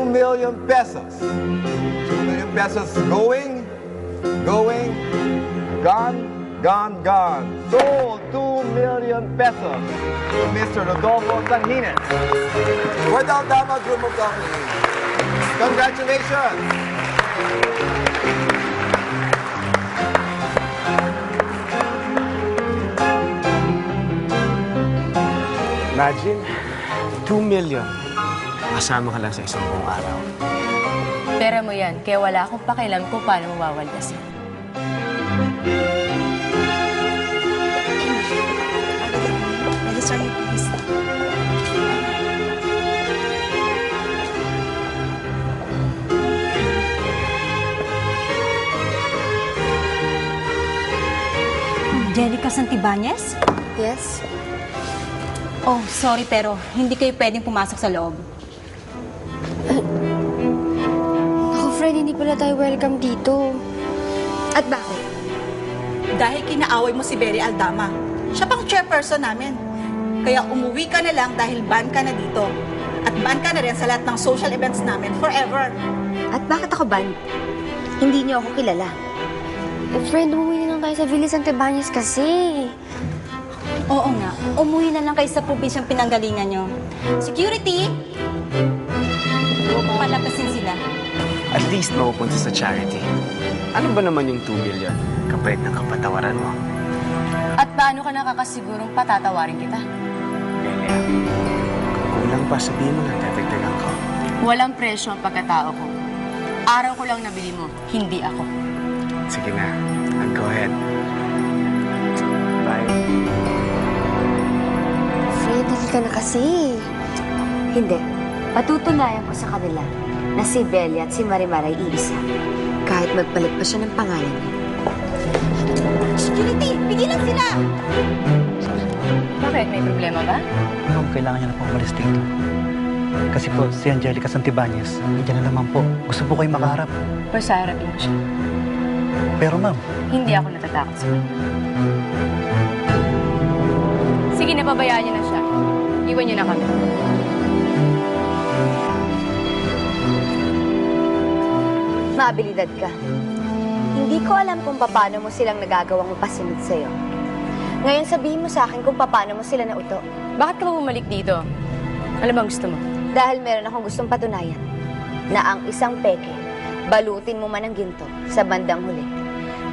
million pesos. 2 million pesos going, gone. Sold 2 million pesos to Mr. Rodolfo Sanjines. For the Aldama Group of Companies. Congratulations! Imagine, 2 million. Kasama ka lang sa isang buong araw. Pera mo yan, kaya wala akong pakialam kung paano mawawaldasin. Sorry, please. Angelica Santibanez? Yes? Oh, sorry pero hindi kayo pwedeng pumasok sa loob. Ako, Fred, hindi pala tayo welcome dito. At bakit? Dahil kinaaway mo si Berry Aldama. Siya pang chairperson namin. Kaya umuwi ka na lang dahil ban ka na dito. At ban ka na rin sa lahat ng social events namin forever. At bakit ako ban? Hindi niyo ako kilala. Friend, umuwi na lang tayo sa Villa Santibanez kasi. Oo nga, umuwi na lang kayo sa probinsyang pinanggalingan nyo. Security! Huwag mo palapasin sila. At least mapupunta sa charity. Ano ba naman yung 2 million? Kapait ng kapatawaran mo. At paano ka nakakasigurong patatawarin kita? Belia, kung kulang pa, sabihin mo lang, dadagdagan ko. Walang presyo ang pagkatao ko. Araw ko lang nabili mo, hindi ako. Sige na, go ahead. Bye. Fred, dahil ka na kasi. Hindi. Patutunayan ko sa kanila na si Belia at si Marimar ay iisa. Kahit magpalit pa siya ng pangalan niya. Security! Pigilan sila! Bakit? May problema ba? Ma'am, kailangan niya na po umalis dito. Kasi po, si Angelica Santibanez, nandiyan na naman po. Gusto po kayo makaharap. Pero sa harapin mo siya. Pero ma'am, Hindi ako natatakot sa kanya. Sige, napabayaan niyo na siya. Iwan niyo na kami. Maabilidad ka. Hindi ko alam kung paano mo silang nagagawang mapasunod sa'yo. Ngayon sabihin mo sa akin kung paano mo sila nauto. Bakit ka ba bumalik dito? Ano bang gusto mo? Dahil meron akong gustong patunayan na ang isang peke, balutin mo man ng ginto sa bandang huli,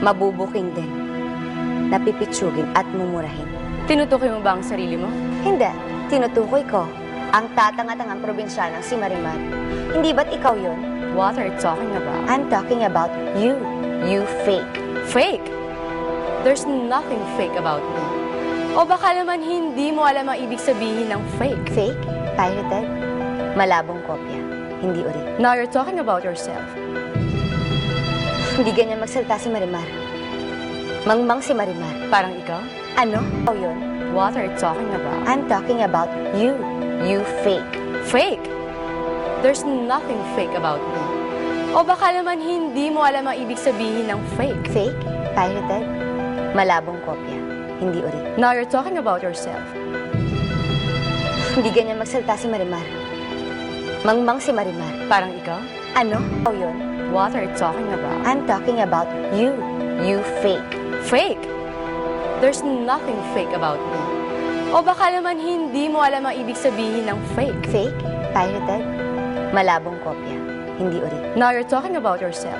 mabubuking din, napipitsugin at mumurahin. Tinutukoy mo ba ang sarili mo? Hindi, tinutukoy ko ang tatanga-tangang probinsyanang si Marimar. Hindi ba't ikaw yun? What are you talking about? I'm talking about you. You fake. Fake? There's nothing fake about me. O baka naman hindi mo alam ang ibig sabihin ng fake. Fake? Pirated? Malabong kopya. Hindi ori. Now you're talking about yourself. Hindi ganyan magsalita si Marimar. Mangmang si Marimar. Parang ikaw? Ano? Ikaw yun? What are you talking about? I'm talking about you. You fake. Fake? There's nothing fake about me. O baka naman hindi mo alam ang ibig sabihin ng fake. Fake? Pirated? Malabong kopya. Hindi ori. Now you're talking about yourself. Hindi ganyan magsalita si Marimar. Mangmang si Marimar. Parang ikaw? Ano? Ikaw yun? What are you talking about? I'm talking about you. You fake. Fake? There's nothing fake about me. O baka naman hindi mo alam ang ibig sabihin ng fake. Fake? Pirated? Malabong kopya. Hindi ori. Now you're talking about yourself.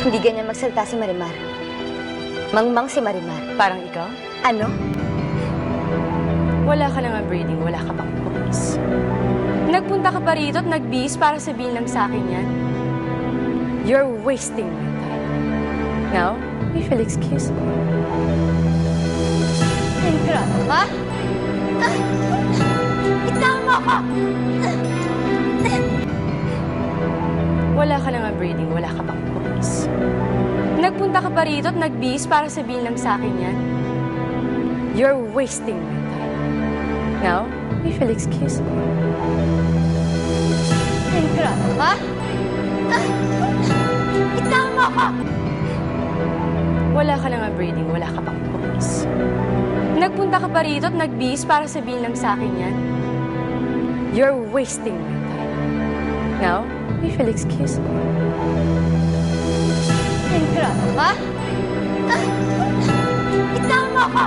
Hindi ganyan magsalita si Marimar. Mangmang si Marimar. Parang ikaw? Ano? Wala ka nang breeding, wala ka pang pumis. Nagpunta ka pa rito at nagbihis para sabihin lang sa akin yan. You're wasting my time. Now, if you'll excuse me. Ingrato ka? Itama ka! Wala ka nang breeding, wala ka pang pumis. Nagpunta ka pa rito at nagbihis para sabihin lang sa akin yan. You're wasting my time. Now, if you'll excuse me. Ingrato ka? Itama ka! Wala ka nang breeding, wala ka pang pumis. Nagpunta ka pa rito at nagbihis para sabihin lang sa akin yan. You're wasting my time. Now, if you'll excuse me. Ingrata ka? Bitawan mo ako!